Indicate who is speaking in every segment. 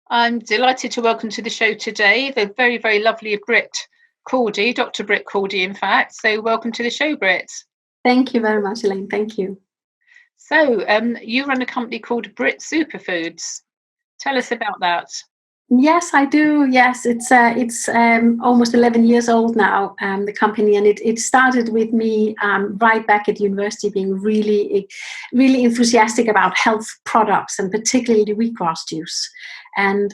Speaker 1: I'm delighted to welcome to the show today the very, very lovely Britt Cordi, Dr. Britt Cordi, in fact. So, welcome to the show, Britt.
Speaker 2: Thank you very much, Elaine. Thank you.
Speaker 1: So, you run a company called Britt Superfoods. Tell us about that.
Speaker 2: Yes, I do. Yes, it's almost 11 years old now, the company, and it started with me right back at university, being really enthusiastic about health products and particularly wheatgrass juice. And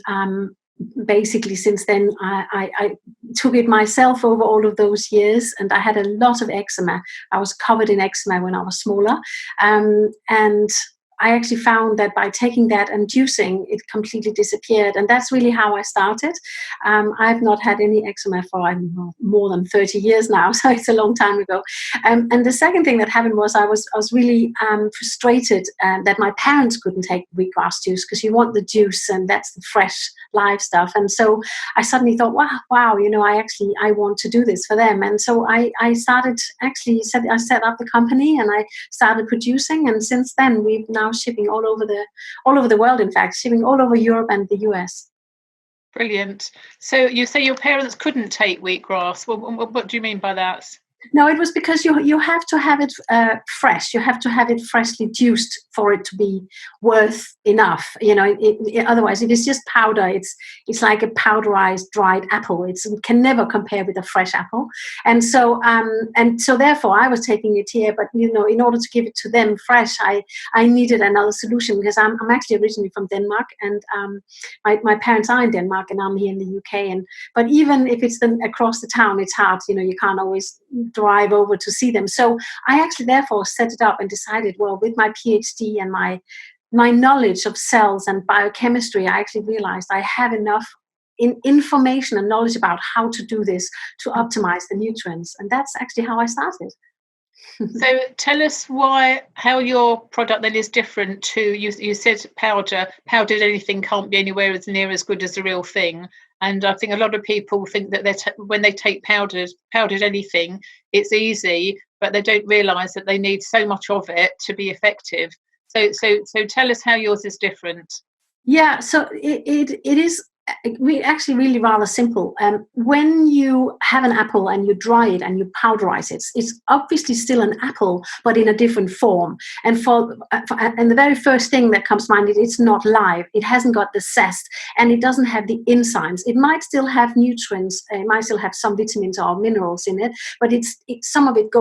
Speaker 2: basically, since then, I took it myself over all of those years, and I had a lot of eczema. I was covered in eczema when I was smaller, and I actually found that by taking that and juicing, it completely disappeared. And that's really how I started. I've not had any eczema for more than 30 years now, so it's a long time ago. And the second thing that happened was I was really frustrated that my parents couldn't take wheatgrass juice, because you want the juice and that's the fresh live stuff. And so I suddenly thought, wow, I want to do this for them. And so I set up the company and I started producing. And since then, we've now shipping all over the world, in fact, shipping all over Europe and the US.
Speaker 1: Brilliant. So, you say your parents couldn't take wheatgrass. Well, what do you mean by that?
Speaker 2: No, it was because you have to have it fresh. You have to have it freshly juiced for it to be worth enough. Otherwise, if it's just powder, it's like a powderized dried apple. It can never compare with a fresh apple. And so therefore, I was taking it here. But in order to give it to them fresh, I needed another solution, because I'm actually originally from Denmark, and my parents are in Denmark, and I'm here in the UK. But even if it's across the town, it's hard. You can't always drive over to see them. So I actually therefore set it up and decided, well, with my PhD and my knowledge of cells and biochemistry, I actually realized I have enough information and knowledge about how to do this to optimize the nutrients. And that's actually how I started.
Speaker 1: So tell us how your product then is different to, you said powdered anything can't be anywhere as near as good as the real thing. And I think a lot of people think that when they take powdered anything, it's easy, but they don't realise that they need so much of it to be effective. So tell us how yours is different.
Speaker 2: Yeah, so it is actually really rather simple. When you have an apple and you dry it and you powderize it, it's obviously still an apple, but in a different form. And and the very first thing that comes to mind is it's not live. It hasn't got the zest, and it doesn't have the enzymes. It might still have nutrients. It might still have some vitamins or minerals in it, but some of it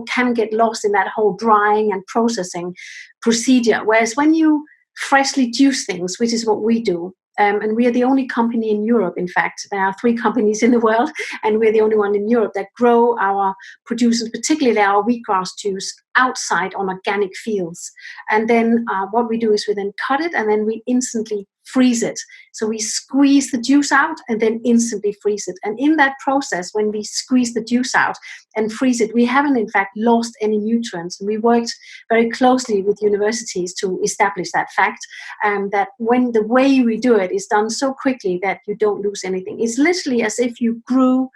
Speaker 2: can get lost in that whole drying and processing procedure. Whereas when you freshly juice things, which is what we do, and we are the only company in Europe. In fact, there are 3 companies in the world, and we're the only one in Europe that grow our producers, particularly our wheatgrass juice, outside on organic fields. And then what we do is we then cut it, and then we instantly freeze it. So we squeeze the juice out and then instantly freeze it. And in that process, when we squeeze the juice out and freeze it, we haven't in fact lost any nutrients. And we worked very closely with universities to establish that fact, that when the way we do it is done so quickly that you don't lose anything. It's literally as if you grew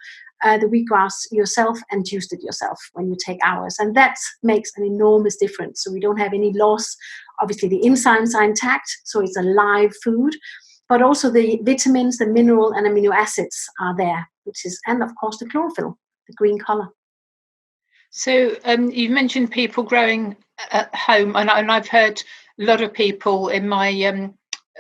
Speaker 2: the wheatgrass yourself and juiced it yourself when you take ours. And that makes an enormous difference. So we don't have any loss. Obviously, the enzymes are intact, so it's a live food. But also the vitamins, the mineral and amino acids are there, and of course the chlorophyll, the green color.
Speaker 1: So you mentioned people growing at home, and I've heard a lot of people in my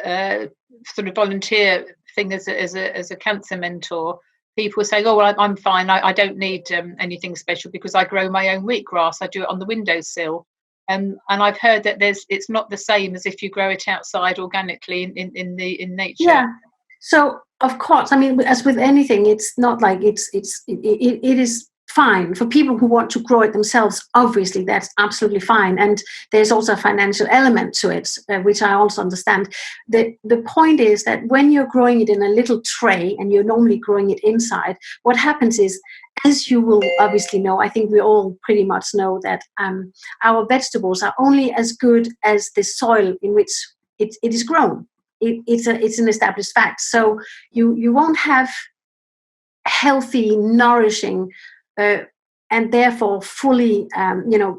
Speaker 1: sort of volunteer thing as a cancer mentor. People say, "Oh, well, I'm fine. I don't need anything special because I grow my own wheatgrass. I do it on the windowsill." And I've heard that it's not the same as if you grow it outside organically in nature.
Speaker 2: Yeah. So of course, I mean, as with anything, it's not like it is fine for people who want to grow it themselves. Obviously, that's absolutely fine, and there's also a financial element to it, which I also understand. The point is that when you're growing it in a little tray and you're normally growing it inside, what happens is, as you will obviously know, I think we all pretty much know that our vegetables are only as good as the soil in which it is grown. It's an established fact. So you won't have healthy, nourishing and therefore fully,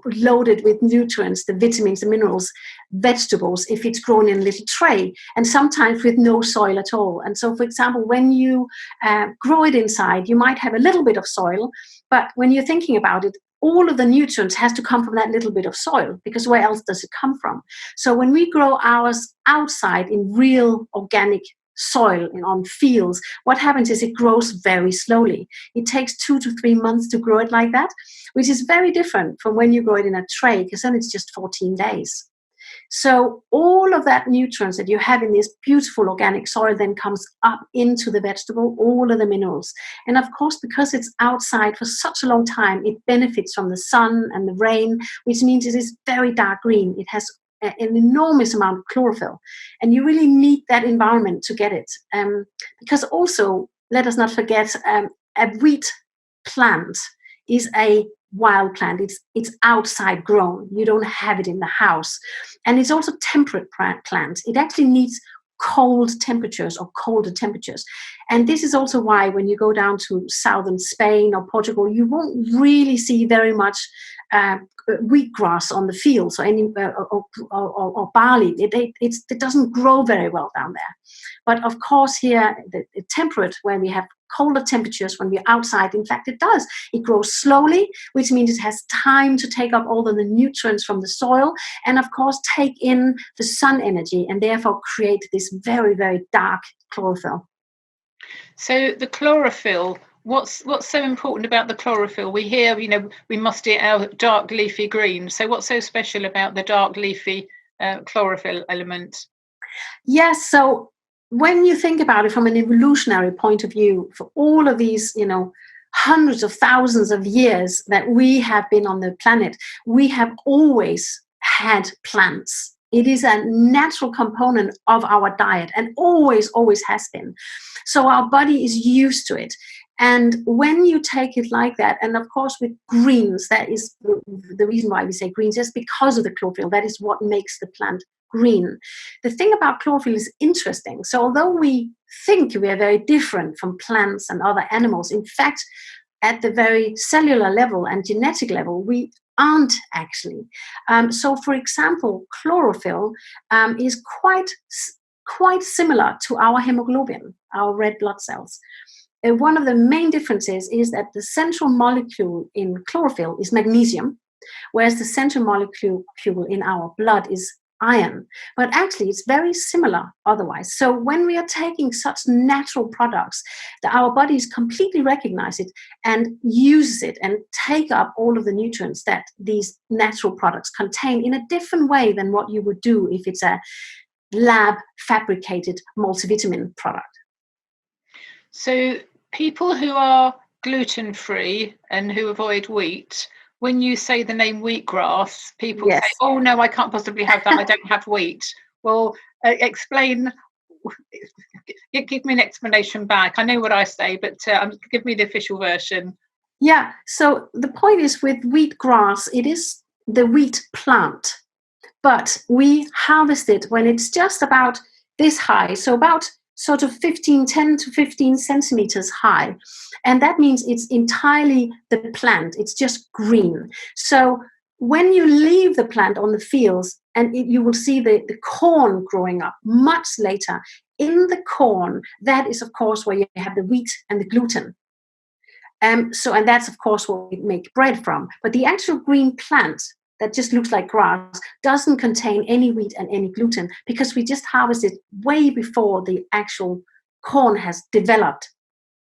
Speaker 2: loaded with nutrients, the vitamins, the minerals, vegetables, if it's grown in a little tray, and sometimes with no soil at all. And so, for example, when you grow it inside, you might have a little bit of soil, but when you're thinking about it, all of the nutrients has to come from that little bit of soil, because where else does it come from? So when we grow ours outside in real organic soil and on fields, what happens is it grows very slowly. It takes 2 to 3 months to grow it like that, which is very different from when you grow it in a tray, because then it's just 14 days. So all of that nutrients that you have in this beautiful organic soil then comes up into the vegetable, all of the minerals. And of course, because it's outside for such a long time, it benefits from the sun and the rain, which means it is very dark green. It has an enormous amount of chlorophyll. And you really need that environment to get it. Because also, let us not forget, a wheat plant is a wild plant. It's outside grown. You don't have it in the house. And it's also temperate plant. It actually needs cold temperatures or colder temperatures. And this is also why when you go down to southern Spain or Portugal, you won't really see very much wheatgrass on the fields or any or barley. It doesn't grow very well down there. But of course here, the temperate, where we have colder temperatures when we're outside, in fact it does. It grows slowly, which means it has time to take up all of the nutrients from the soil and of course take in the sun energy and therefore create this very, very dark chlorophyll.
Speaker 1: So the chlorophyll, what's so important about the chlorophyll? We hear, we must eat our dark leafy green. So what's so special about the dark leafy chlorophyll element?
Speaker 2: Yes, so when you think about it from an evolutionary point of view, for all of these, hundreds of thousands of years that we have been on the planet, we have always had plants. It is a natural component of our diet and always has been. So our body is used to it. And when you take it like that, and of course with greens, that is the reason why we say greens, just because of the chlorophyll, that is what makes the plant green. The thing about chlorophyll is interesting. So although we think we are very different from plants and other animals, in fact, at the very cellular level and genetic level, we aren't actually. So for example, chlorophyll is quite similar to our hemoglobin, our red blood cells. One of the main differences is that the central molecule in chlorophyll is magnesium, whereas the central molecule in our blood is iron. But actually, it's very similar otherwise. So when we are taking such natural products, that our bodies completely recognize it and uses it and take up all of the nutrients that these natural products contain in a different way than what you would do if it's a lab fabricated multivitamin product.
Speaker 1: So people who are gluten-free and who avoid wheat, when you say the name wheatgrass, people say, oh no, I can't possibly have that. I don't have wheat. Well, explain, give me an explanation back. I know what I say, but give me the official version.
Speaker 2: Yeah, so the point is with wheatgrass, it is the wheat plant, but we harvest it when it's just about this high, so about sort of 10 to 15 centimeters high. And that means it's entirely the plant. It's just green. So when you leave the plant on the fields, and you will see the corn growing up much later. In the corn, that is, of course, where you have the wheat and the gluten. And that's, of course, what we make bread from. But the actual green plant that just looks like grass doesn't contain any wheat and any gluten, because we just harvest it way before the actual corn has developed,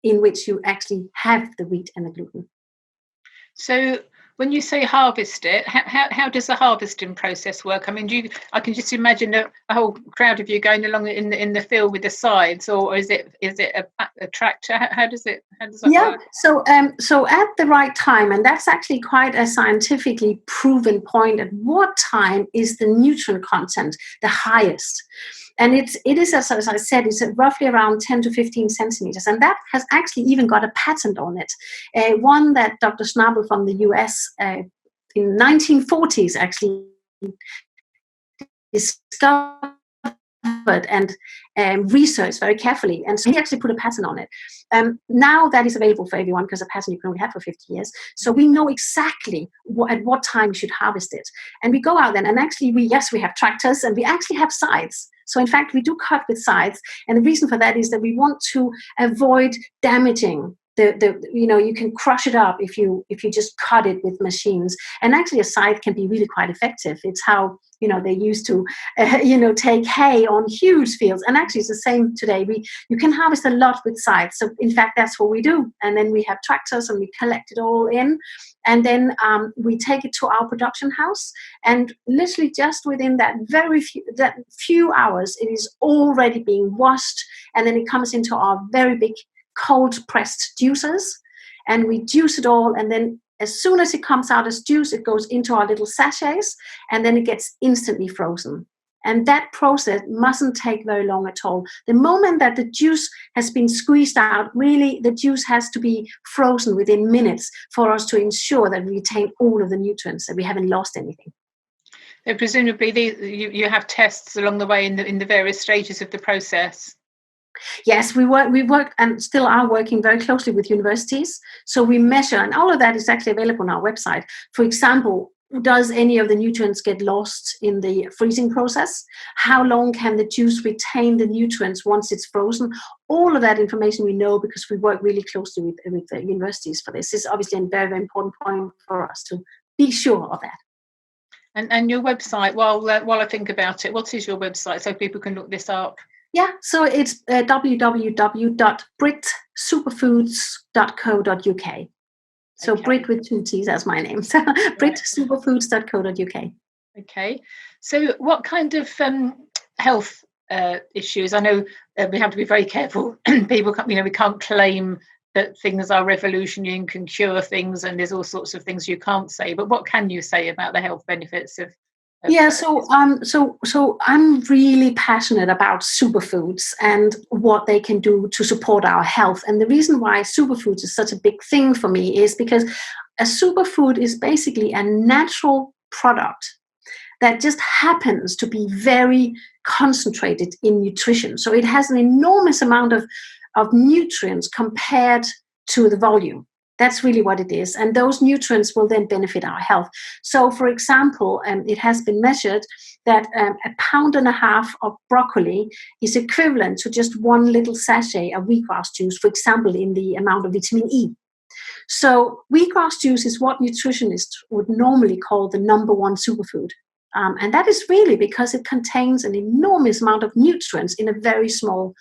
Speaker 2: in which you actually have the wheat and the gluten.
Speaker 1: So when you say harvest it, how does the harvesting process work? I mean, I can just imagine a whole crowd of you going along in the field with the scythes, or is it a tractor? How does that work?
Speaker 2: So at the right time, and that's actually quite a scientifically proven point, at what time is the nutrient content the highest? And it is, as I said, it's roughly around 10 to 15 centimeters. And that has actually even got a patent on it. One that Dr. Schnabel from the US in 1940s actually discovered discovered and researched very carefully. And so he actually put a patent on it. Now that is available for everyone because a patent you can only have for 50 years. So we know exactly at what time you should harvest it. And we go out then, and actually we have tractors, and we actually have scythes. So in fact, we do cut with scythes. And the reason for that is that we want to avoid damaging you can crush it up if you just cut it with machines. And actually a scythe can be really quite effective. It's how they used to take hay on huge fields, and actually it's the same today. You can harvest a lot with scythes. So in fact that's what we do. And then we have tractors and we collect it all in, and then we take it to our production house, and literally just within that few hours it is already being washed, and then it comes into our very big cold pressed juicers, and we juice it all, and then as soon as it comes out as juice, it goes into our little sachets, and then it gets instantly frozen. And that process mustn't take very long at all. The moment that the juice has been squeezed out, really the juice has to be frozen within minutes for us to ensure that we retain all of the nutrients, that we haven't lost anything.
Speaker 1: So presumably you have tests along the way in the various stages of the process.
Speaker 2: Yes, we work and still are working very closely with universities. So we measure, and all of that is actually available on our website. For example, does any of the nutrients get lost in the freezing process? How long can the juice retain the nutrients once it's frozen? All of that information we know because we work really closely with the universities for this. It's obviously a very, very important point for us to be sure of that.
Speaker 1: And your website, while I think about it, what is your website so people can look this up?
Speaker 2: Yeah, so it's www.brittsuperfoods.co.uk. So okay. Britt with 2 T's, that's my name. So right. brittsuperfoods.co.uk.
Speaker 1: Okay. So what kind of health issues? I know we have to be very careful. People, we can't claim that things are revolutionary and can cure things, and there's all sorts of things you can't say. But what can you say about the health benefits of?
Speaker 2: So I'm really passionate about superfoods and what they can do to support our health. And the reason why superfoods is such a big thing for me is because a superfood is basically a natural product that just happens to be very concentrated in nutrition. So it has an enormous amount of nutrients compared to the volume. That's really what it is. And those nutrients will then benefit our health. So, for example, it has been measured that 1.5 pounds of broccoli is equivalent to just 1 little sachet of wheatgrass juice, for example, in the amount of vitamin E. So wheatgrass juice is what nutritionists would normally call the #1 superfood. And that is really because it contains an enormous amount of nutrients in a very small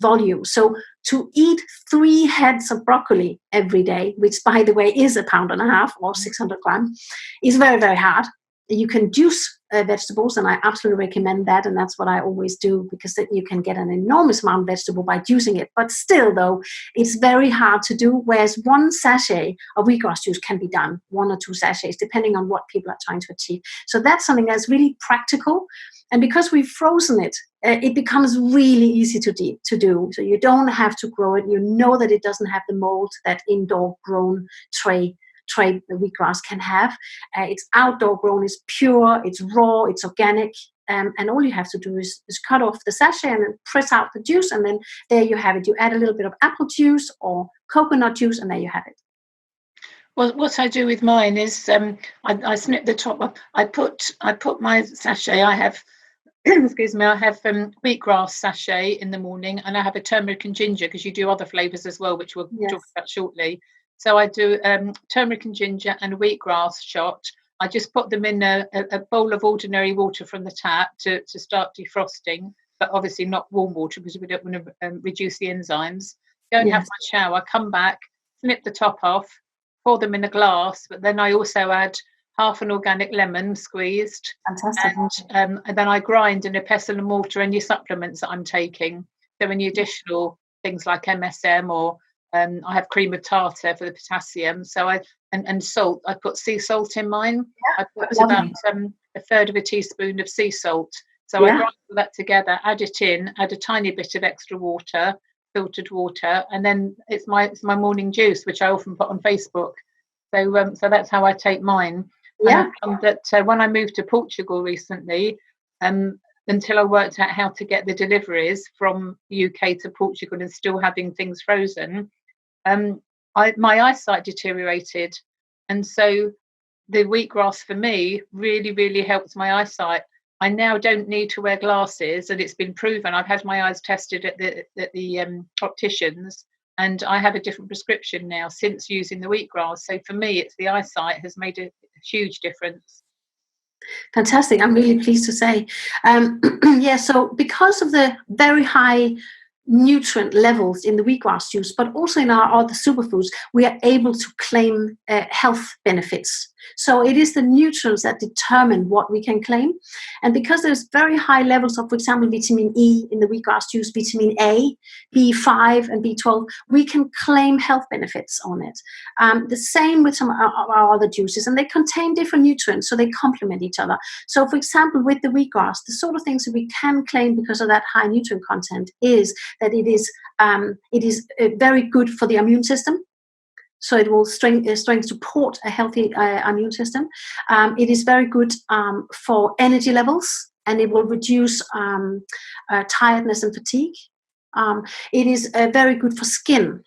Speaker 2: volume. So to eat 3 heads of broccoli every day, which by the way is 1.5 pounds or 600 grams, is very, very hard. You can juice vegetables, and I absolutely recommend that, and that's what I always do, because then you can get an enormous amount of vegetable by juicing it. But still, though, it's very hard to do, whereas 1 sachet of wheatgrass juice can be done, 1 or 2 sachets, depending on what people are trying to achieve. So that's something that's really practical. And because we've frozen it, it becomes really easy to do. So you don't have to grow it. You know that it doesn't have the mold that indoor grown tray wheatgrass can have. It's outdoor grown, it's pure, it's raw, it's organic. And all you have to do is cut off the sachet and then press out the juice. And then there you have it. You add a little bit of apple juice or coconut juice, and there you have it.
Speaker 1: Well, what I do with mine is I snip the top off. I put my sachet. I have excuse me. I have wheatgrass sachet in the morning, and I have a turmeric and ginger, because you do other flavors as well, which we'll talk about shortly. So I do turmeric and ginger and a wheatgrass shot. I just put them in a bowl of ordinary water from the tap to start defrosting, but obviously not warm water because we don't want to reduce the enzymes. Go and have my shower, come back, snip the top off, pour them in a glass, but then I also add half an organic lemon squeezed.
Speaker 2: Fantastic.
Speaker 1: And then I grind in a pestle and mortar any supplements that I'm taking. So any additional things like MSM, or I have cream of tartar for the potassium. So and salt. I put sea salt in mine. I put about 1/3 of a teaspoon of sea salt. So I grind all that together, add it in, add a tiny bit of extra water, filtered water, and then it's my morning juice, which I often put on Facebook. So that's how I take mine. Yeah. And that when I moved to Portugal recently, until I worked out how to get the deliveries from UK to Portugal and still having things frozen, my eyesight deteriorated. And so the wheatgrass for me really, really helped my eyesight. I now don't need to wear glasses, and it's been proven. I've had my eyes tested at the opticians, and I have a different prescription now since using the wheatgrass. So for me, it's the eyesight has made a huge difference.
Speaker 2: Fantastic. I'm really pleased to say. Yeah, so because of the very high nutrient levels in the wheatgrass juice, but also in our other superfoods, we are able to claim health benefits. So it is the nutrients that determine what we can claim. And because there's very high levels of, for example, vitamin E in the wheatgrass juice, vitamin A, B5 and B12, we can claim health benefits on it. The same with some of our other juices, and they contain different nutrients, so they complement each other. So for example, with the wheatgrass, the sort of things that we can claim because of that high nutrient content is that it is very good for the immune system. So it will support a healthy immune system. It is very good for energy levels, and it will reduce tiredness and fatigue. It is very good for skin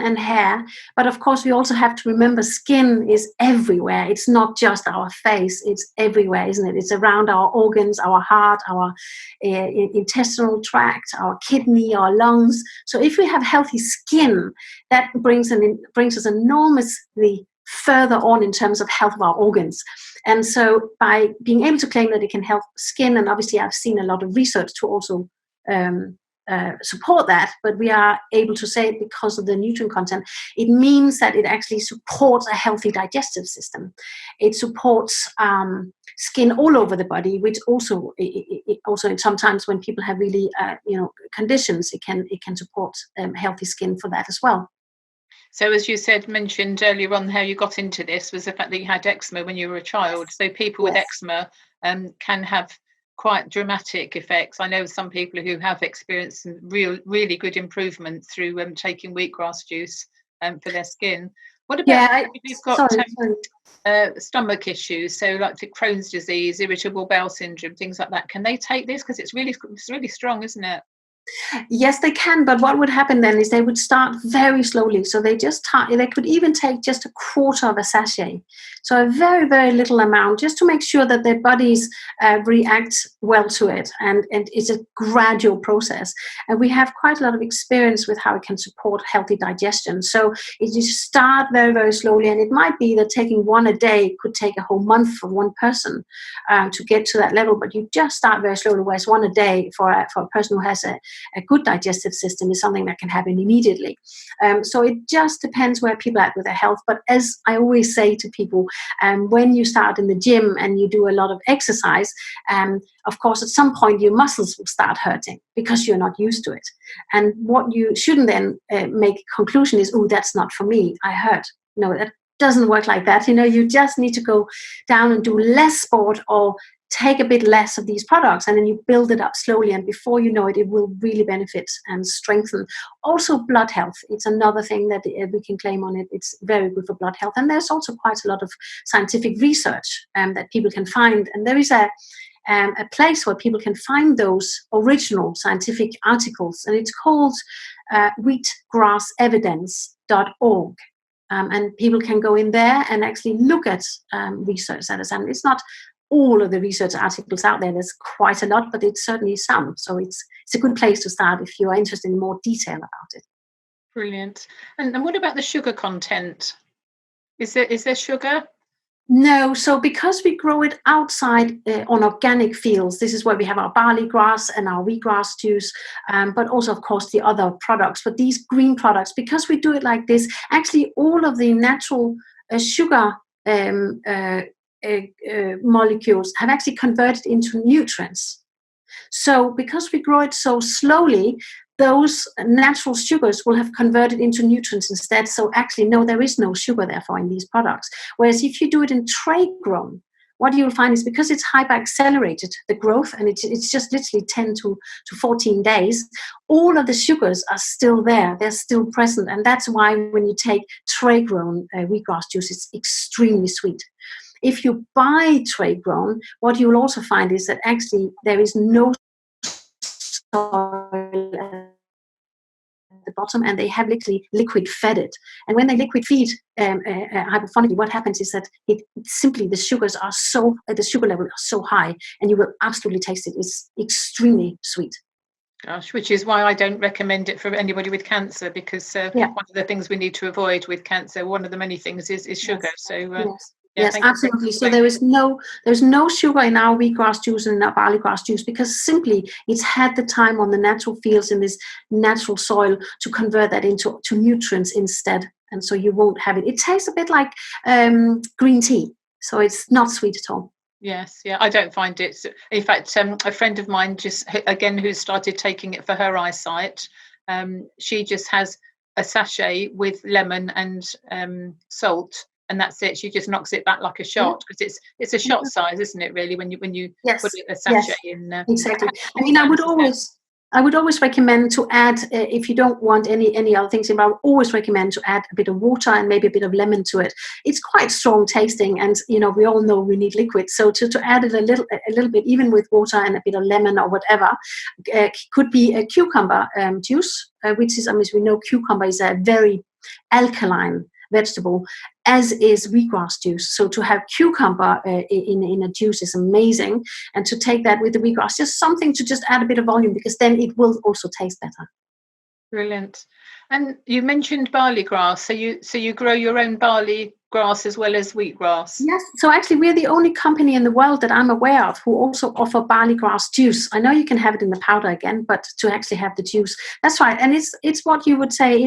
Speaker 2: and hair. But of course, we also have to remember skin is everywhere. It's not just our face. It's everywhere, isn't it? It's around our organs, our heart, our intestinal tract, our kidney, our lungs. So if we have healthy skin, that brings us enormously further on in terms of health of our organs. And so by being able to claim that it can help skin, and obviously I've seen a lot of research to also support that, but we are able to say it because of the nutrient content. It means that it actually supports a healthy digestive system. It supports skin all over the body, which also sometimes when people have really conditions, it can support healthy skin for that as well.
Speaker 1: So as you mentioned earlier on, how you got into this was the fact that you had eczema when you were a child. So people with eczema can have quite dramatic effects. I know some people who have experienced some really good improvement through taking wheatgrass juice for their skin. What about if you've got stomach issues, so like Crohn's disease, irritable bowel syndrome, things like that? Can they take this? Because it's really strong, isn't it?
Speaker 2: Yes, they can, but what would happen then is they would start very slowly. So they could even take just a quarter of a sachet. So a very, very little amount, just to make sure that their bodies react well to it. And it's a gradual process. And we have quite a lot of experience with how it can support healthy digestion. So you start very, very slowly. And it might be that taking one a day could take a whole month for one person to get to that level. But you just start very slowly, whereas one a day for a person who has a good digestive system is something that can happen immediately. So it just depends where people are at with their health. But as I always say to people, when you start in the gym and you do a lot of exercise, of course, at some point your muscles will start hurting because you're not used to it. And what you shouldn't then make a conclusion is, oh, that's not for me, I hurt. No, that doesn't work like that. You just need to go down and do less sport or take a bit less of these products, and then you build it up slowly, and before you know it, it will really benefit and strengthen. Also blood health, it's another thing that we can claim on it. It's very good for blood health, and there's also quite a lot of scientific research that people can find, and there is a place where people can find those original scientific articles, and it's called wheatgrassevidence.org. And people can go in there and actually look at research that is, and it's not all of the research articles out there. There's quite a lot, but it's certainly some. So it's a good place to start if you are interested in more detail about it.
Speaker 1: Brilliant. And what about the sugar content? Is there sugar?
Speaker 2: No. So because we grow it outside on organic fields, this is where we have our barley grass and our wheatgrass juice, but also, of course, the other products. But these green products, because we do it like this, actually all of the natural sugar molecules have actually converted into nutrients. So because we grow it so slowly, those natural sugars will have converted into nutrients instead. So actually, no, there is no sugar therefore in these products. Whereas if you do it in tray grown, what you'll find is because it's hyper accelerated the growth, and it's just literally 10 to 14 days, all of the sugars are still there. They're still present. And that's why when you take tray grown wheatgrass juice, it's extremely sweet. If you buy trade grown, what you will also find is that actually there is no soil the bottom, and they have literally liquid fed it. And when they liquid feed hydroponically, what happens is that it simply the sugar level are so high, and you will absolutely taste it. It's extremely sweet.
Speaker 1: Gosh, which is why I don't recommend it for anybody with cancer, because one of the things we need to avoid with cancer, one of the many things is sugar.
Speaker 2: Yes.
Speaker 1: So
Speaker 2: yes, absolutely. So there's no sugar in our wheatgrass juice and in our barleygrass juice, because simply it's had the time on the natural fields in this natural soil to convert that into nutrients instead, and so you won't have it. It tastes a bit like green tea, so it's not sweet at all.
Speaker 1: Yes, yeah, I don't find it. In fact, a friend of mine who's started taking it for her eyesight, she just has a sachet with lemon and salt, and that's it. She just knocks it back like a shot, because it's a shot size, isn't it? Really, when you put a sachet in.
Speaker 2: Exactly. I mean, I would always recommend to add, if you don't want any other things in, I would always recommend to add a bit of water and maybe a bit of lemon to it. It's quite strong tasting, and we all know we need liquid. So to add it a little bit, even with water and a bit of lemon or whatever, could be a cucumber juice, which is, I mean, we know cucumber is a very alkaline vegetable, as is wheatgrass juice. So to have cucumber in a juice is amazing, and to take that with the wheatgrass, just something to just add a bit of volume, because then it will also taste better.
Speaker 1: Brilliant. And you mentioned barley grass, so you grow your own barley grass as well as wheatgrass?
Speaker 2: Yes, so actually we're the only company in the world that I'm aware of who also offer barley grass juice. I know you can have it in the powder again, but to actually have the juice, that's right. And it's what you would say,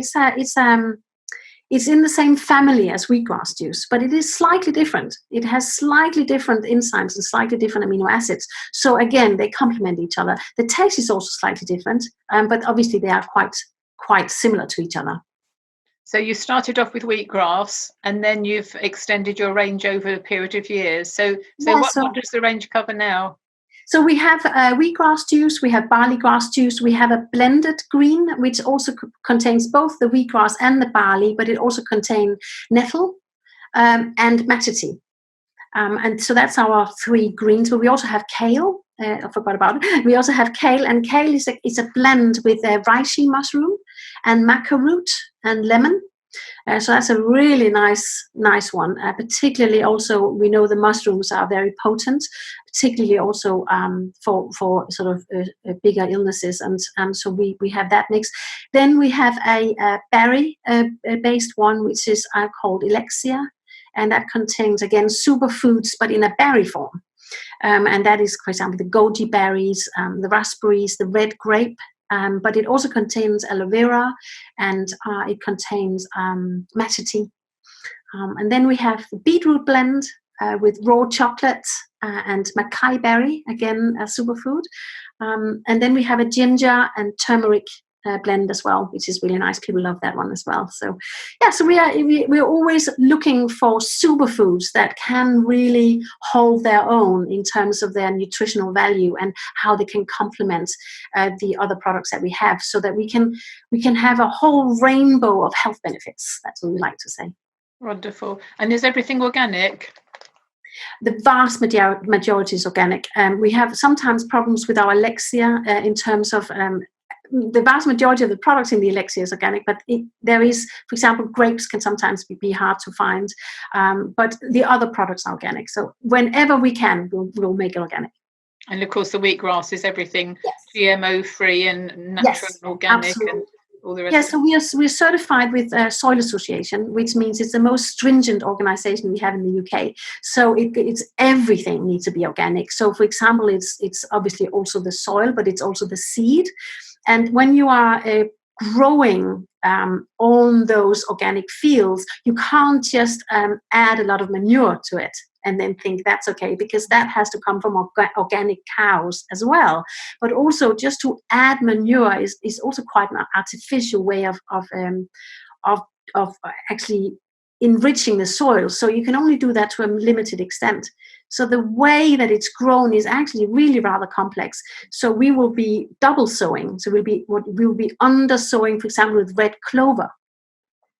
Speaker 2: it's in the same family as wheatgrass juice, but it is slightly different. It has slightly different enzymes and slightly different amino acids. So again, they complement each other. The taste is also slightly different, but obviously they are quite similar to each other.
Speaker 1: So you started off with wheatgrass, and then you've extended your range over a period of years. So what does the range cover now?
Speaker 2: So we have wheatgrass juice, we have barley grass juice, we have a blended green, which also contains both the wheatgrass and the barley, but it also contains nettle and matiti. And so that's our three greens. But we also have kale. I forgot about it. We also have kale, and kale is a blend with reishi mushroom and maca root and lemon. So that's a really nice one. Particularly also, we know the mushrooms are very potent, particularly also for sort of bigger illnesses, and so we have that mix. Then we have a berry based one, which is called Elixir, and that contains again superfoods, but in a berry form. And that is, for example, the goji berries, the raspberries, the red grape. But it also contains aloe vera, and it contains matiti. And then we have the beetroot blend with raw chocolate and macai berry, again a superfood. And then we have a ginger and turmeric blend as well, which is really nice. People love that one as well. So yeah, so we're always looking for superfoods that can really hold their own in terms of their nutritional value and how they can complement the other products that we have, so that we can have a whole rainbow of health benefits. That's what we like to say.
Speaker 1: Wonderful. And is everything organic?
Speaker 2: The vast majority is organic. We have sometimes problems with our Elixir in terms of the vast majority of the products in the Elixir is organic, but there is, for example, grapes can sometimes be hard to find, but the other products are organic. So whenever we can, we'll make it organic.
Speaker 1: And of course, the wheatgrass is everything GMO free and natural and organic.
Speaker 2: Absolutely.
Speaker 1: And all the rest.
Speaker 2: Yes, so we're certified with Soil Association, which means it's the most stringent organization we have in the UK. So it's everything needs to be organic. So for example, it's obviously also the soil, but it's also the seed. And when you are growing on those organic fields, you can't just add a lot of manure to it and then think that's okay, because that has to come from organic cows as well. But also, just to add manure is also quite an artificial way of actually enriching the soil. So you can only do that to a limited extent. So the way that it's grown is actually really rather complex. So we will be double sowing. So we'll be under sowing, for example, with red clover.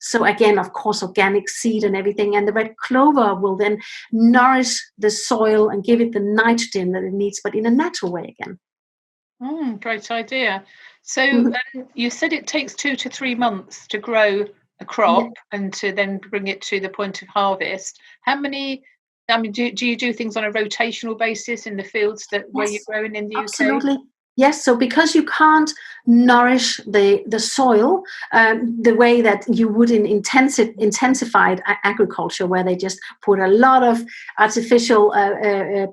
Speaker 2: So again, of course, organic seed and everything. And the red clover will then nourish the soil and give it the nitrogen that it needs, but in a natural way again.
Speaker 1: Great idea. So
Speaker 2: Mhm.
Speaker 1: you said it takes 2 to 3 months to grow a crop and to then bring it to the point of harvest. How many, I mean, do you do things on a rotational basis in the fields where you're
Speaker 2: Yes,
Speaker 1: growing in the UK?
Speaker 2: absolutely. Yes, so because you can't nourish the soil the way that you would in intensified agriculture, where they just put a lot of artificial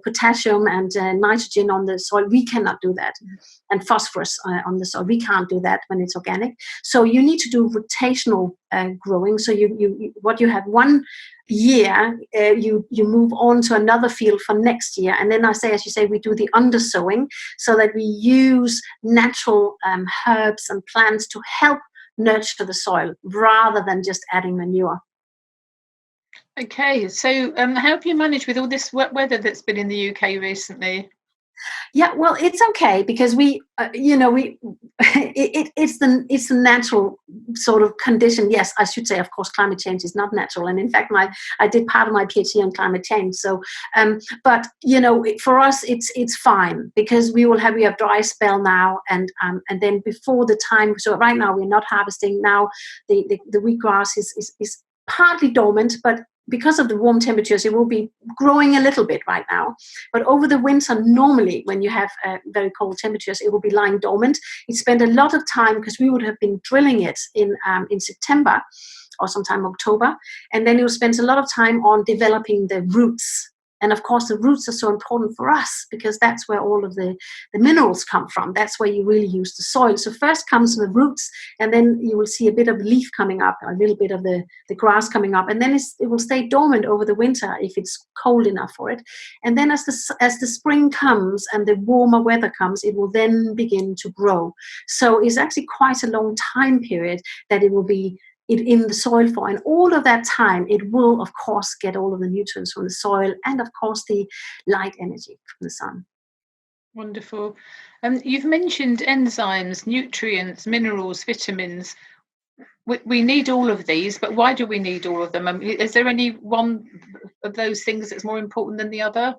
Speaker 2: potassium and nitrogen on the soil, we cannot do that, and phosphorus on the soil. We can't do that when it's organic. So you need to do rotational growing. So what you have one year, you move on to another field for next year, and then as you say, we do the undersowing, so that we use natural herbs and plants to help nurture the soil rather than just adding manure.
Speaker 1: Okay, so how have you managed with all this wet weather that's been in the UK recently?
Speaker 2: Yeah, well, it's okay because it's the natural sort of condition. Yes, I should say, of course, climate change is not natural, and in fact, I did part of my PhD on climate change. So, but for us, it's fine because we have dry spell now, and then before the time. So right now we're not harvesting now. The wheatgrass is partly dormant, but because of the warm temperatures, it will be growing a little bit right now. But over the winter, normally when you have very cold temperatures, it will be lying dormant. It spent a lot of time because we would have been drilling it in September or sometime October, and then it will spend a lot of time on developing the roots. And of course, the roots are so important for us because that's where all of the minerals come from. That's where you really use the soil. So first comes the roots, and then you will see a bit of leaf coming up, a little bit of the grass coming up, and then it will stay dormant over the winter if it's cold enough for it. And then as the spring comes and the warmer weather comes, it will then begin to grow. So it's actually quite a long time period that it will be in the soil for, and all of that time it will of course get all of the nutrients from the soil and of course the light energy from the sun.
Speaker 1: Wonderful. You've mentioned enzymes, nutrients, minerals, vitamins. We need all of these, but why do we need all of them? Is there any one of those things that's more important than the other?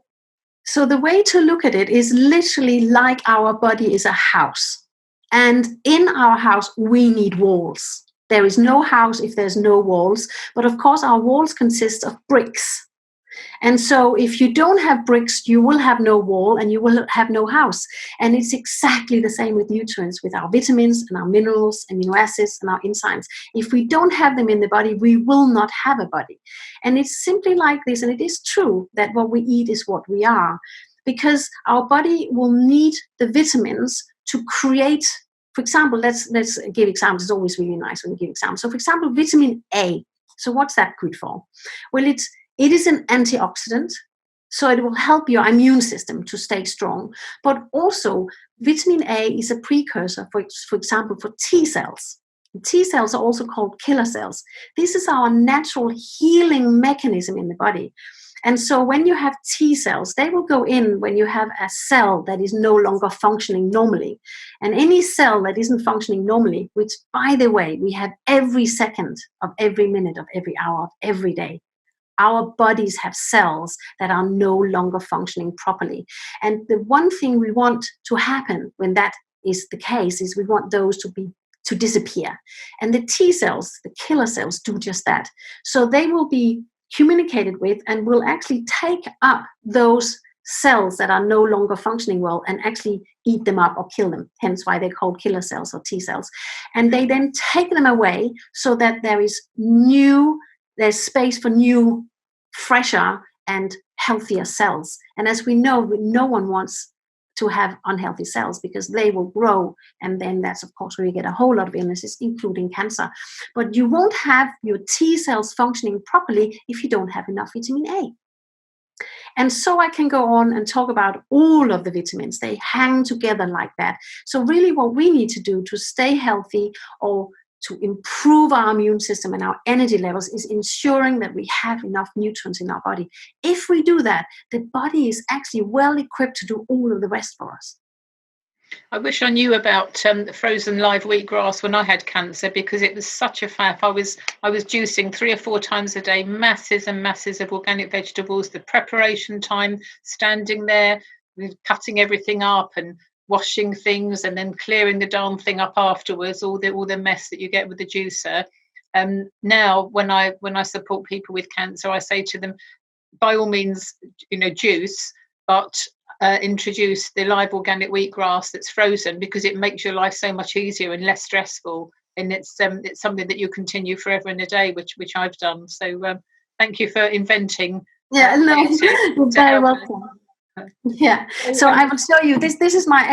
Speaker 2: So the way to look at it is literally like our body is a house, and in our house we need walls. There is no house if there's no walls, but of course our walls consist of bricks. And so if you don't have bricks, you will have no wall and you will have no house. And it's exactly the same with nutrients, with our vitamins and our minerals, amino acids and our enzymes. If we don't have them in the body, we will not have a body. And it's simply like this. And it is true that what we eat is what we are, because our body will need the vitamins to create. For example, let's give examples. It's always really nice when we give examples. So for example, vitamin A. So what's that good for? Well, it is an antioxidant, so it will help your immune system to stay strong. But also, vitamin A is a precursor, for example, for T cells. T cells are also called killer cells. This is our natural healing mechanism in the body. And so when you have T cells, they will go in when you have a cell that is no longer functioning normally. And any cell that isn't functioning normally, which, by the way, we have every second of every minute of every hour of every day, our bodies have cells that are no longer functioning properly. And the one thing we want to happen when that is the case is we want those to disappear. And the T cells, the killer cells, do just that. So they will be communicated with and will actually take up those cells that are no longer functioning well and actually eat them up or kill them, hence why they're called killer cells or T cells. And they then take them away so that there's space for new, fresher and healthier cells. And as we know, no one wants to have unhealthy cells because they will grow, and then that's of course where you get a whole lot of illnesses, including cancer. But you won't have your T cells functioning properly if you don't have enough vitamin A. And so I can go on and talk about all of the vitamins. They hang together like that. So really what we need to do to stay healthy or to improve our immune system and our energy levels is ensuring that we have enough nutrients in our body. If we do that, the body is actually well equipped to do all of the rest for us.
Speaker 1: I wish I knew about frozen live wheatgrass when I had cancer, because it was such a faff. I was juicing 3 or 4 times a day, masses and masses of organic vegetables. The preparation time, standing there, cutting everything up and washing things, and then clearing the darn thing up afterwards. All the mess that you get with the juicer. Now, when I support people with cancer, I say to them, by all means, juice, but introduce the live organic wheatgrass that's frozen, because it makes your life so much easier and less stressful. And it's something that you continue forever and a day, which I've done. So thank you for inventing.
Speaker 2: Yeah, no, you're very welcome. Yeah, so I will show you this. This is my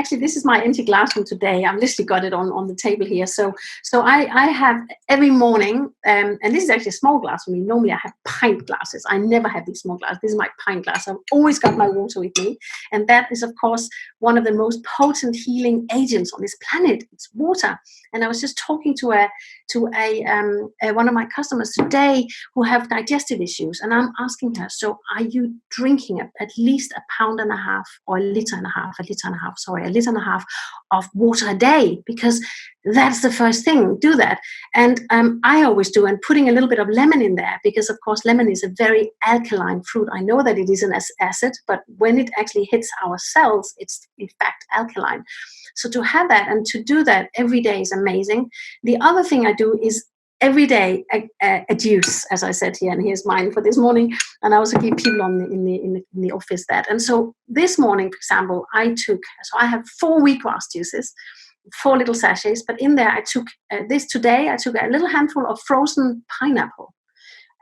Speaker 2: empty glass from today. I've literally got it on the table here. So I have every morning, and this is actually a small glass for me. Normally I have pint glasses. I never have these small glasses. This is my pint glass. I've always got my water with me, and that is of course one of the most potent healing agents on this planet. It's water. And I was just talking to one of my customers today who have digestive issues, and I'm asking her, so are you drinking at least a pound and a half or a liter and a half of water a day? Because that's the first thing. Do that. And I always do, and putting a little bit of lemon in there, because of course lemon is a very alkaline fruit. I know that it is an acid, but when it actually hits our cells, it's in fact alkaline. So to have that and to do that every day is amazing. The other thing I do is every day a juice, as I said here, and here's mine for this morning. And I also give people in the office that. And so this morning, for example, I have 4 wheatgrass juices, 4 little sachets, but in there I took I took a little handful of frozen pineapple.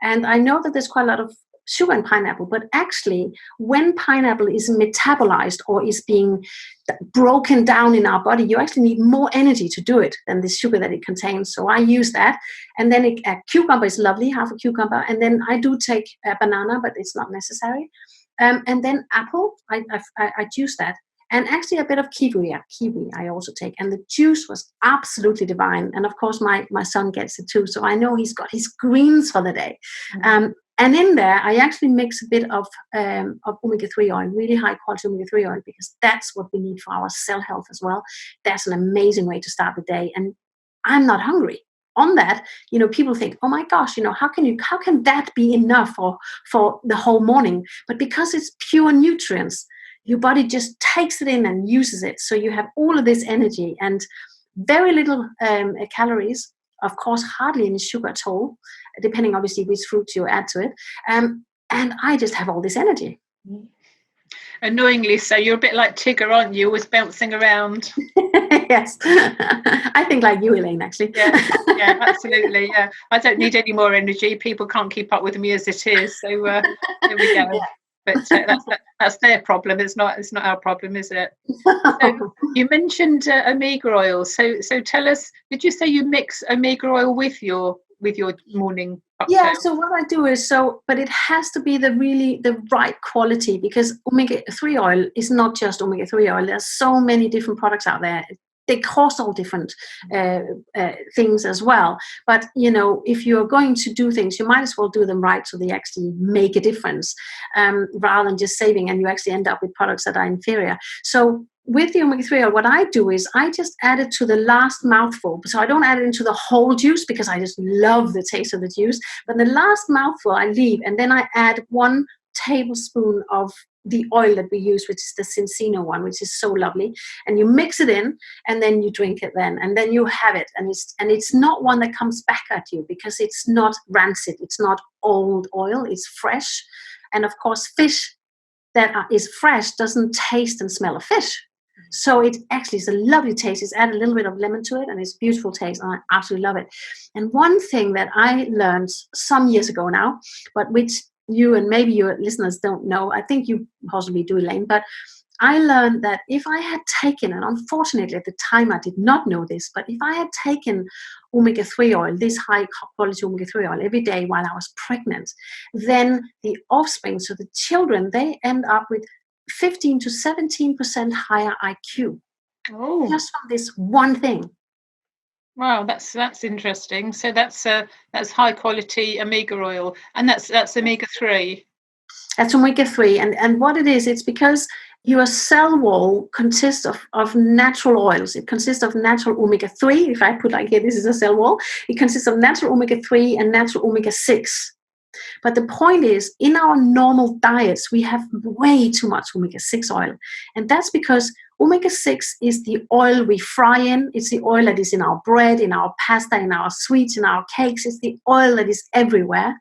Speaker 2: And I know that there's quite a lot of sugar in pineapple, but actually when pineapple is metabolized or is being broken down in our body, you actually need more energy to do it than the sugar that it contains. So I use that. And then a cucumber is lovely, half a cucumber. And then I do take a banana, but it's not necessary. And then apple, I juice that. And actually a bit of kiwi I also take. And the juice was absolutely divine. And of course my son gets it too. So I know he's got his greens for the day. Mm-hmm. And in there, I actually mix a bit of omega-3 oil, really high quality omega-3 oil, because that's what we need for our cell health as well. That's an amazing way to start the day. And I'm not hungry. On that, people think, oh my gosh, how can that be enough for the whole morning? But because it's pure nutrients, your body just takes it in and uses it. So you have all of this energy and very little calories. Of course, hardly any sugar at all, depending obviously which fruits you add to it. And I just have all this energy.
Speaker 1: Annoyingly so. You're a bit like Tigger, aren't you? Always bouncing around.
Speaker 2: Yes. I think like you, Elaine, actually.
Speaker 1: Yeah, absolutely. Yeah. I don't need any more energy. People can't keep up with me as it is. So there we go. Yeah. But that's their problem. It's not our problem, is it? So you mentioned omega oil. So tell us, did you say you mix omega oil with your morning cocktail?
Speaker 2: Yeah. So what I do is but it has to be the right quality, because omega-3 oil is not just omega-3 oil. There's so many different products out there. They cost all different things as well. But, if you're going to do things, you might as well do them right so they actually make a difference, rather than just saving and you actually end up with products that are inferior. So with the omega-3 oil, what I do is I just add it to the last mouthful. So I don't add it into the whole juice because I just love the taste of the juice. But the last mouthful I leave, and then I add 1 tablespoon of the oil that we use, which is the Cincino one, which is so lovely. And you mix it in, and then you drink it then, and then you have it. And it's not one that comes back at you, because it's not rancid. It's not old oil. It's fresh. And of course, fish that is fresh doesn't taste and smell of fish. So it actually is a lovely taste. It's added a little bit of lemon to it, and it's a beautiful taste, and I absolutely love it. And one thing that I learned some years ago now, but which you and maybe your listeners don't know, I think you possibly do, Elaine, but I learned that if I had taken, and unfortunately at the time I did not know this, but if I had taken omega-3 oil, this high quality omega-3 oil every day while I was pregnant, then the offspring, so the children, they end up with 15 to 17% higher IQ. Oh. Just from this one thing.
Speaker 1: Wow, that's interesting. So that's high quality omega oil, and that's omega-3.
Speaker 2: That's omega-3, and what it is, it's because Your cell wall consists of natural oils. It consists of natural omega-3. If I put like here, this is a cell wall. It consists of natural omega-3 and natural omega-6. But the point is, in our normal diets, we have way too much omega-6 oil. And that's because omega-6 is the oil we fry in. It's the oil that is in our bread, in our pasta, in our sweets, in our cakes. It's the oil that is everywhere.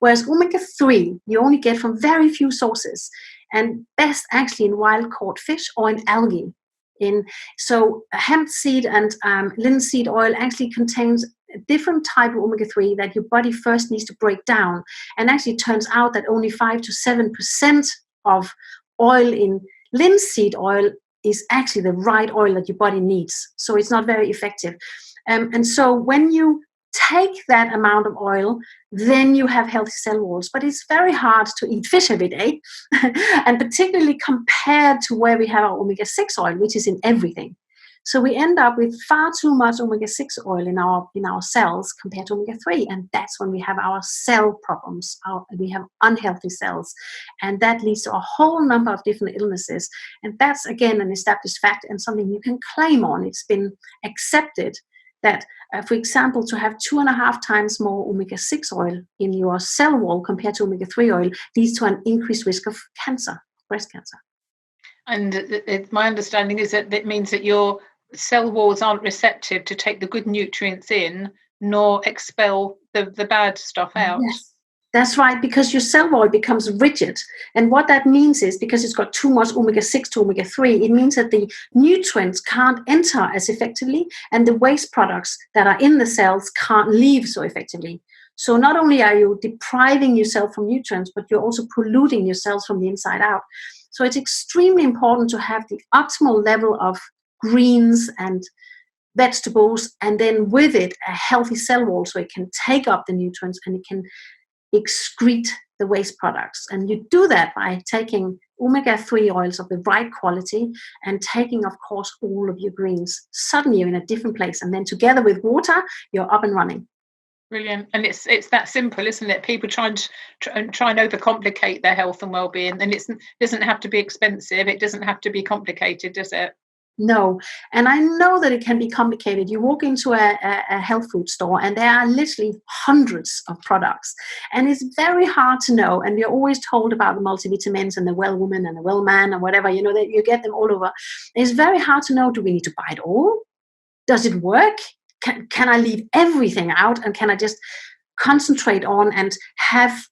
Speaker 2: Whereas omega-3, you only get from very few sources, and best actually in wild-caught fish or in algae. So hemp seed and linseed oil actually contains a different type of omega-3 that your body first needs to break down. And actually it turns out that only 5 to 7% of oil in linseed oil is actually the right oil that your body needs. So it's not very effective. And so when you take that amount of oil, then you have healthy cell walls. But it's very hard to eat fish every day, and particularly compared to where we have our omega-6 oil, which is in everything. So we end up with far too much omega-6 oil in our cells compared to omega-3, and that's when we have our cell problems. We have unhealthy cells, and that leads to a whole number of different illnesses. And that's, again, an established fact and something you can claim on. It's been accepted that, for example, to have 2.5 times more omega-6 oil in your cell wall compared to omega-3 oil leads to an increased risk of cancer, breast cancer.
Speaker 1: And my understanding is that it means that your cell walls aren't receptive to take the good nutrients in, nor expel the bad stuff out.
Speaker 2: Yes. That's right, because your cell wall becomes rigid. And what that means is, because it's got too much omega-6 to omega-3, it means that the nutrients can't enter as effectively, and the waste products that are in the cells can't leave so effectively. So not only are you depriving yourself from nutrients, but you're also polluting your cells from the inside out. So it's extremely important to have the optimal level of greens and vegetables, and then with it, a healthy cell wall so it can take up the nutrients and it can excrete the waste products. And you do that by taking omega-3 oils of the right quality and taking, of course, all of your greens. Suddenly you're in a different place, and then together with water, you're up and running.
Speaker 1: Brilliant. And it's that simple, isn't it? People try and overcomplicate their health and well-being, and it doesn't have to be expensive. It doesn't have to be complicated, does it?
Speaker 2: No. And I know that it can be complicated. You walk into a health food store and there are literally hundreds of products. And it's very hard to know. And we're always told about the multivitamins and the well woman and the well man and whatever, that you get them all over. It's very hard to know, do we need to buy it all? Does it work? Can I leave everything out? And can I just concentrate on and have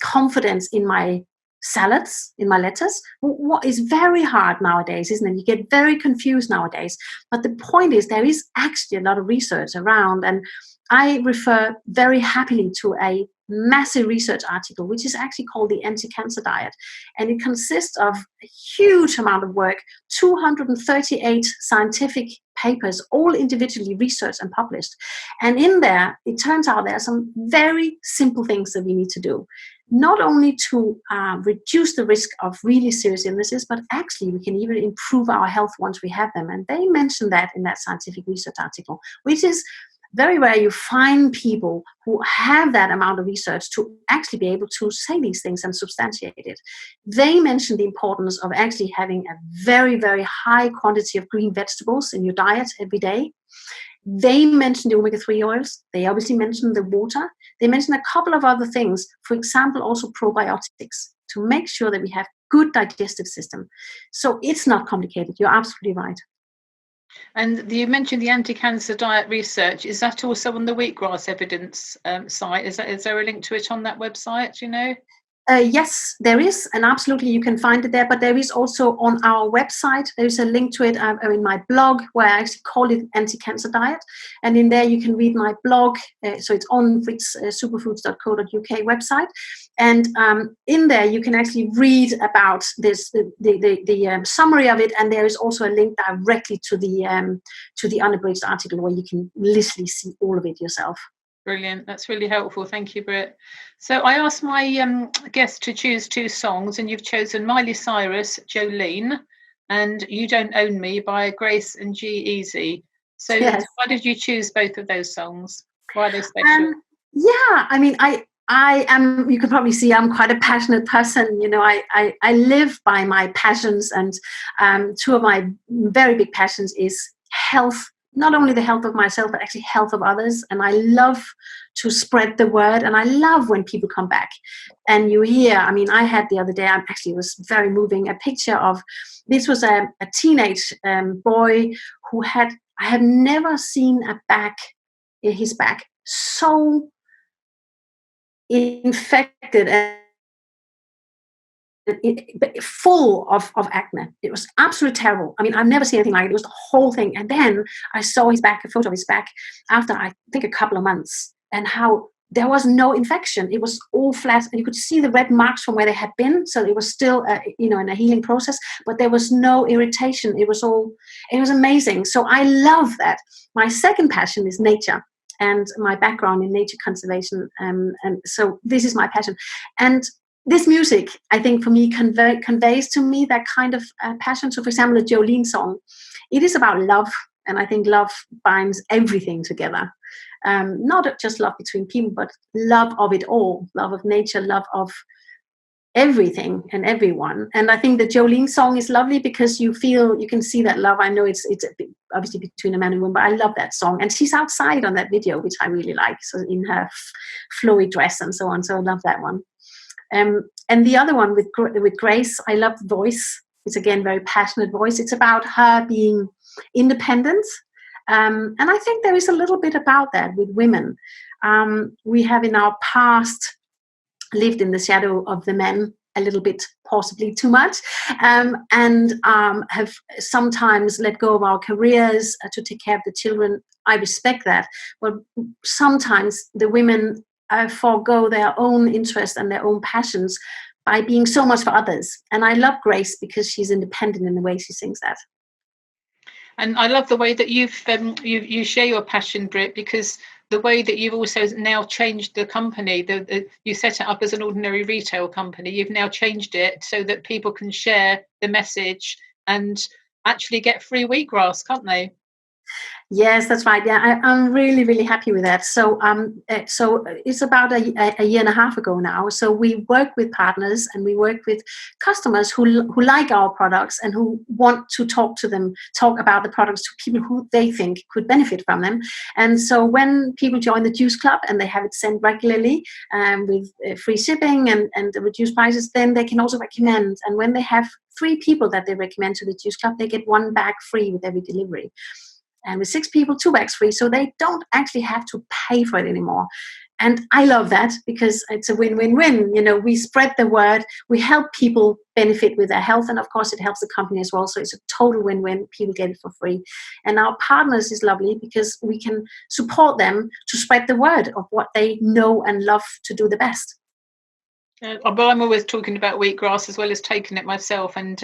Speaker 2: confidence in my salads, in my lettuce? What is very hard nowadays, isn't it? You get very confused nowadays. But the point is, there is actually a lot of research around, and I refer very happily to a massive research article, which is actually called the Anti-Cancer Diet. And it consists of a huge amount of work, 238 scientific papers, all individually researched and published. And in there, it turns out there are some very simple things that we need to do. Not only to reduce the risk of really serious illnesses, but actually we can even improve our health once we have them. And they mention that in that scientific research article, which is very rare. You find people who have that amount of research to actually be able to say these things and substantiate it. They mention the importance of actually having a very, very high quantity of green vegetables in your diet every day. They mention the omega-3 oils. They obviously mention the water. They mention a couple of other things. For example, also probiotics, to make sure that we have good digestive system. So it's not complicated. You're absolutely right.
Speaker 1: And you mentioned the anti-cancer diet research. Is that also on the Wheatgrass evidence site? Is there a link to it on that website? Do you know?
Speaker 2: Yes, there is, and absolutely you can find it there. But there is also on our website, there is a link to it in my blog, where I actually call it Anti-Cancer Diet. And in there you can read my blog. So it's on superfoods.co.uk website. And in there you can actually read about this, the summary of it. And there is also a link directly to the unabridged article, where you can literally see all of it yourself.
Speaker 1: Brilliant. That's really helpful. Thank you, Britt. So I asked my guests to choose 2 songs, and you've chosen Miley Cyrus, Jolene, and You Don't Own Me by Grace and G-Eazy. So yes. Why did you choose both of those songs? Why are they special?
Speaker 2: Yeah, I mean, I am, you can probably see I'm quite a passionate person. You know, I live by my passions, and two of my very big passions is health, not only the health of myself, but actually health of others. And I love to spread the word, and I love when people come back. And you hear, I mean, I had the other day, it was very moving, a picture of, this was a teenage boy who had, I have never seen his back so infected and full of acne. It was absolutely terrible. I mean, I've never seen anything like it. It was the whole thing. And then I saw his back, a photo of his back, after I think a couple of months, and how there was no infection. It was all flat, and you could see the red marks from where they had been. So it was still, in a healing process, but there was no irritation. It was amazing. So I love that. My second passion is nature, and my background in nature conservation. And so this is my passion. And this music, I think, for me, conveys to me that kind of passion. So, for example, the Jolene song, it is about love. And I think love binds everything together. Not just love between people, but love of it all, love of nature, love of everything and everyone. And I think the Jolene song is lovely because you can see that love. I know it's obviously between a man and woman, but I love that song. And she's outside on that video, which I really like. So in her flowy dress and so on. So I love that one. And the other one with Grace, I love the voice. It's again very passionate voice. It's about her being independent. And I think there is a little bit about that with women. We have in our past lived in the shadow of the men a little bit, possibly too much, and have sometimes let go of our careers to take care of the children. I respect that. But sometimes the women forego their own interests and their own passions by being so much for others. And I love Grace because she's independent in the way she sings that.
Speaker 1: And I love the way that you share your passion, Britt, because the way that you've also now changed the company, you set it up as an ordinary retail company. You've now changed it so that people can share the message and actually get free wheatgrass, can't they?
Speaker 2: Yes, that's right. Yeah, I'm really, really happy with that. So, so it's about a year and a half ago now. So we work with partners and we work with customers who like our products and who want to talk about the products to people who they think could benefit from them. And so when people join the Juice Club and they have it sent regularly with free shipping and reduced prices, then they can also recommend. And when they have 3 people that they recommend to the Juice Club, they get 1 bag free with every delivery. And with 6 people, 2 bags free. So they don't actually have to pay for it anymore. And I love that because it's a win-win-win. You know, we spread the word, we help people benefit with their health. And of course, it helps the company as well. So it's a total win-win. People get it for free. And our partners is lovely because we can support them to spread the word of what they know and love to do the best.
Speaker 1: But I'm always talking about wheatgrass as well as taking it myself, and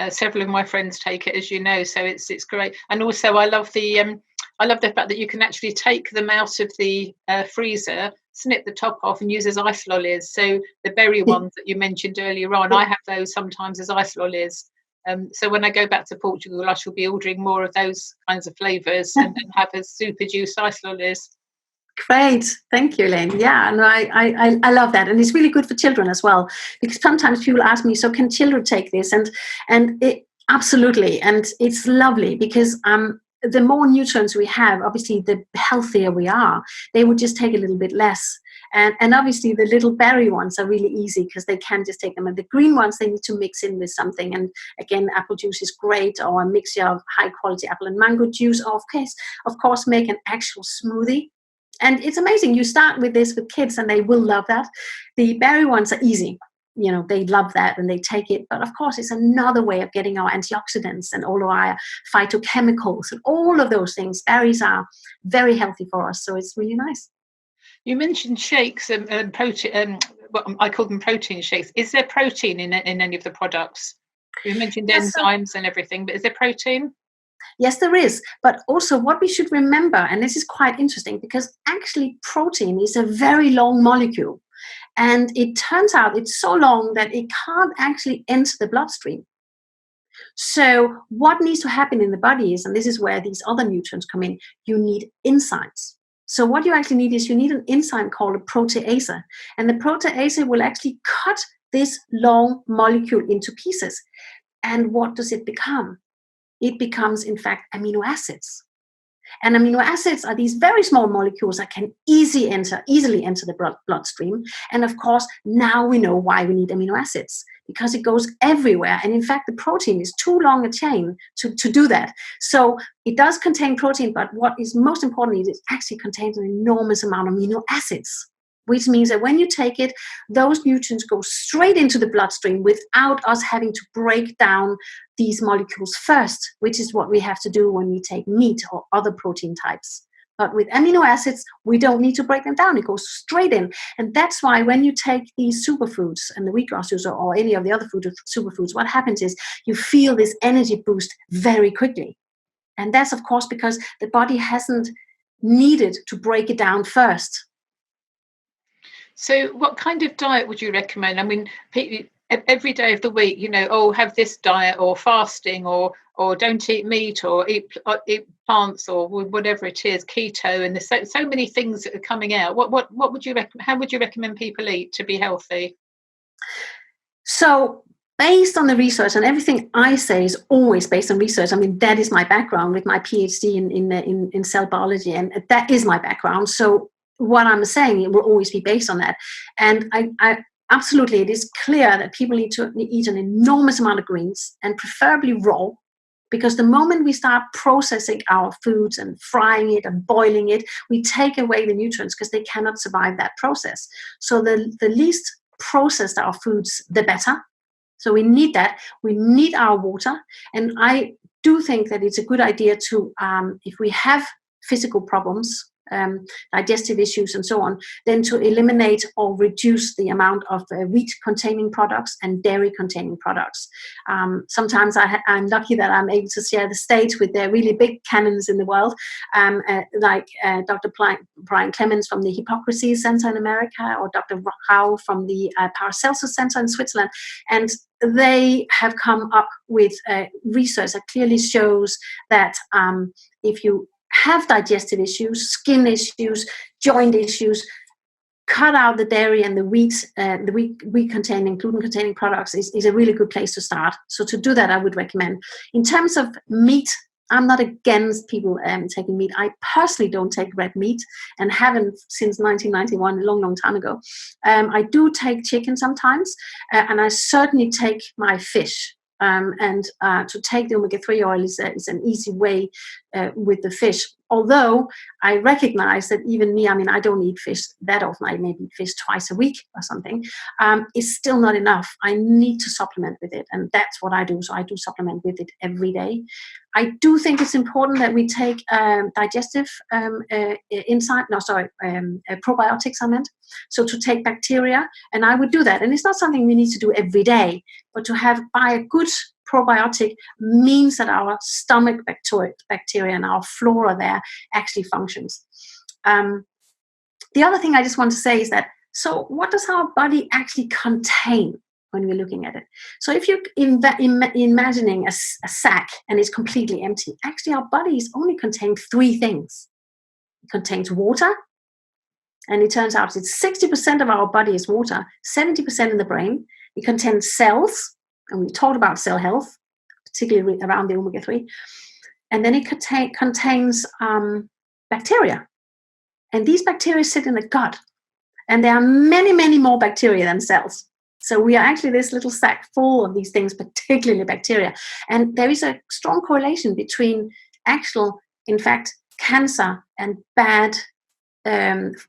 Speaker 1: several of my friends take it, as you know. So it's great, and also I love the fact that you can actually take them out of the freezer, snip the top off, and use as ice lollies. So the berry ones that you mentioned earlier on, I have those sometimes as ice lollies. So when I go back to Portugal, I shall be ordering more of those kinds of flavours and have as super juice ice lollies.
Speaker 2: Great, thank you, Elaine. Yeah, and I love that, and it's really good for children as well, because sometimes people ask me, so can children take this? And it absolutely, and it's lovely because the more nutrients we have, obviously, the healthier we are. They would just take a little bit less. And obviously the little berry ones are really easy because they can just take them. And the green ones, they need to mix in with something. And again, apple juice is great, or a mixture of high quality apple and mango juice, or of course, make an actual smoothie. And it's amazing. You start with this with kids and they will love that. The berry ones are easy. You know, they love that and they take it. But of course, it's another way of getting our antioxidants and all of our phytochemicals and all of those things. Berries are very healthy for us. So it's really nice.
Speaker 1: You mentioned shakes and protein. Well, I call them protein shakes. Is there protein in any of the products? You mentioned enzymes and everything, but is there protein?
Speaker 2: Yes, there is. But also what we should remember, and this is quite interesting, because actually protein is a very long molecule. And it turns out it's so long that it can't actually enter the bloodstream. So what needs to happen in the body is, and this is where these other nutrients come in, you need enzymes. So what you actually need is you need an enzyme called a protease. And the protease will actually cut this long molecule into pieces. And what does it become? It becomes, in fact, amino acids. And amino acids are these very small molecules that can easily enter the bloodstream. And of course, now we know why we need amino acids, because it goes everywhere. And in fact, the protein is too long a chain to do that. So it does contain protein, but what is most important is it actually contains an enormous amount of amino acids, which means that when you take it, those nutrients go straight into the bloodstream without us having to break down these molecules first, which is what we have to do when we take meat or other protein types. But with amino acids, we don't need to break them down. It goes straight in. And that's why when you take these superfoods and the wheatgrass juice or any of the other superfoods, what happens is you feel this energy boost very quickly. And that's, of course, because the body hasn't needed to break it down first.
Speaker 1: So what kind of diet would you recommend? I mean, every day of the week, have this diet, or fasting, or don't eat meat, or eat plants, or whatever it is, keto, and there's so many things that are coming out. What would you recommend? How would you recommend people eat to be healthy?
Speaker 2: So based on the research, and everything I say is always based on research. I mean, that is my background with my PhD in cell biology, and that is my background. So what I'm saying, it will always be based on that. And I absolutely, it is clear that people need to eat an enormous amount of greens, and preferably raw, because the moment we start processing our foods and frying it and boiling it, we take away the nutrients because they cannot survive that process. So the least processed our foods, the better. So we need that. We need our water. And I do think that it's a good idea to, if we have physical problems, digestive issues and so on, then to eliminate or reduce the amount of wheat containing products and dairy containing products. Sometimes I'm lucky that I'm able to share the stage with the really big cannons in the world, like Dr. Brian Clemens from the Hippocrates Center in America, or Dr. Rau from the Paracelsus Center in Switzerland. And they have come up with research that clearly shows that if you have digestive issues, skin issues, joint issues, cut out the dairy and the wheat containing, gluten containing products is a really good place to start. So to do that, I would recommend. In terms of meat, I'm not against people taking meat. I personally don't take red meat and haven't since 1991, a long, long time ago. I do take chicken sometimes, and I certainly take my fish. And to take the omega-3 oil is an easy way with the fish. Although I recognize that even me, I mean, I don't eat fish that often. I maybe eat fish twice a week or something. It's still not enough. I need to supplement with it. And that's what I do. So I do supplement with it every day. I do think it's important that we take digestive probiotics, I meant. So to take bacteria, and I would do that. And it's not something we need to do every day, but to buy a good probiotic means that our stomach bacteria and our flora there actually functions. The other thing I just want to say is that, so what does our body actually contain when we're looking at it? So if you're imagining a sack and it's completely empty, actually our bodies only contain three things. It contains water, and it turns out it's 60% of our body is water, 70% in the brain. It contains cells, and we talked about cell health, particularly around the omega-3. And then it contains bacteria. And these bacteria sit in the gut. And there are many, many more bacteria than cells. So we are actually this little sack full of these things, particularly bacteria. And there is a strong correlation between in fact, cancer and bad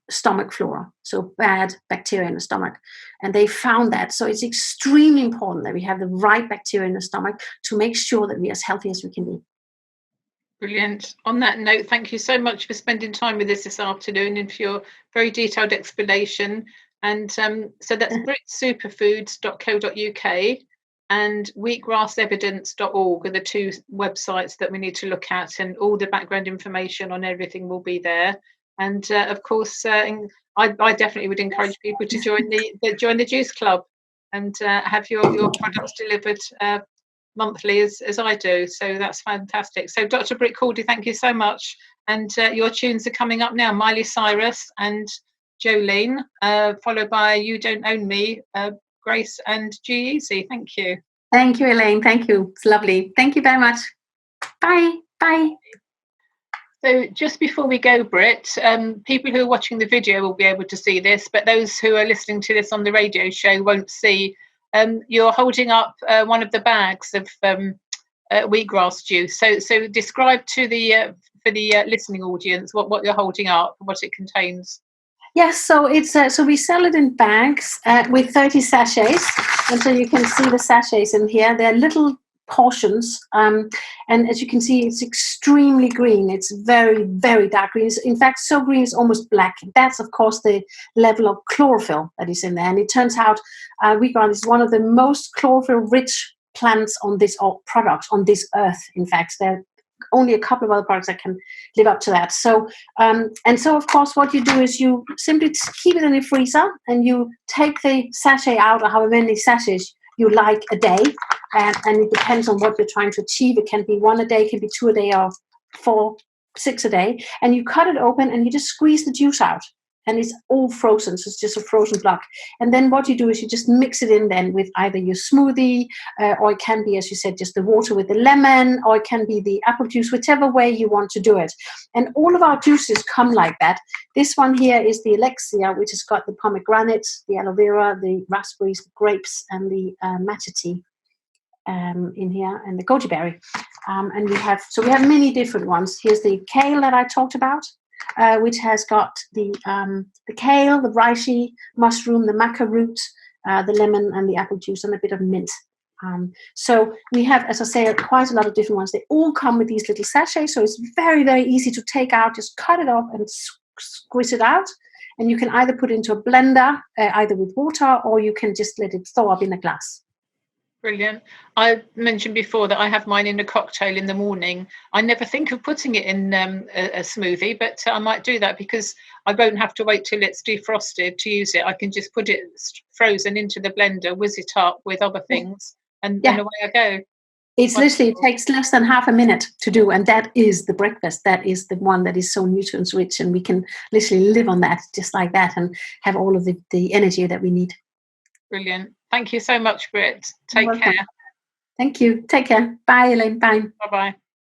Speaker 2: stomach flora, so bad bacteria in the stomach. And they found that. So it's extremely important that we have the right bacteria in the stomach to make sure that we're as healthy as we can be.
Speaker 1: Brilliant. On that note, thank you so much for spending time with us this afternoon and for your very detailed explanation. And so that's britsuperfoods.co.uk and wheatgrassevidence.org are the two websites that we need to look at, and all the background information on everything will be there. And of course, I definitely would encourage people to join the Juice Club and have your products delivered monthly as I do. So that's fantastic. So Dr. Britt Cordi, thank you so much. And your tunes are coming up now. Miley Cyrus and Jolene, followed by You Don't Own Me, Grace and G-Eazy. Thank you.
Speaker 2: Thank you, Elaine. Thank you. It's lovely. Thank you very much. Bye. Bye.
Speaker 1: So just before we go, Britt, people who are watching the video will be able to see this, but those who are listening to this on the radio show won't see. You're holding up one of the bags of wheatgrass juice. So describe to the for the listening audience what you're holding up, what it contains.
Speaker 2: Yes, so it's so we sell it in bags with 30 sachets, and so you can see the sachets in here. They're little portions, and as you can see, it's extremely green. It's very, very dark green. It's, in fact, so green it's almost black. That's, of course, the level of chlorophyll that is in there. And it turns out wheatgrass is one of the most chlorophyll-rich plants on this, or products on this earth. In fact, there are only a couple of other products that can live up to that. So, and so, of course, what you do is you simply keep it in the freezer, and you take the sachet out, or however many sachets you like a day, and it depends on what you're trying to achieve. It can be 1 a day, it can be 2 a day, or 4, 6 a day. And you cut it open and you just squeeze the juice out, and it's all frozen, so it's just a frozen block. And then what you do is you just mix it in then with either your smoothie, or it can be, as you said, just the water with the lemon, or it can be the apple juice, whichever way you want to do it. And all of our juices come like that. This one here is the Alexia, which has got the pomegranate, the aloe vera, the raspberries, the grapes, and the matcha tea in here, and the goji berry. And we have many different ones. Here's the kale that I talked about, which has got the kale, the reishi mushroom, the maca root, the lemon, and the apple juice, and a bit of mint. So we have, as I say, quite a lot of different ones. They all come with these little sachets, so it's very, very easy to take out. Just cut it off and squeeze it out. And you can either put it into a blender, either with water, or you can just let it thaw up in a glass.
Speaker 1: Brilliant. I mentioned before that I have mine in a cocktail in the morning. I never think of putting it in a smoothie, but I might do that because I won't have to wait till it's defrosted to use it. I can just put it frozen into the blender, whiz it up with other things, and then away I go.
Speaker 2: It's literally, it takes less than half a minute to do, and that is the breakfast. That is the one that is so nutrients rich, and we can literally live on that just like that and have all of the energy that we need.
Speaker 1: Brilliant. Thank you so much, Britt. Take care.
Speaker 2: Thank you. Take care. Bye, Elaine. Bye.
Speaker 1: Bye-bye.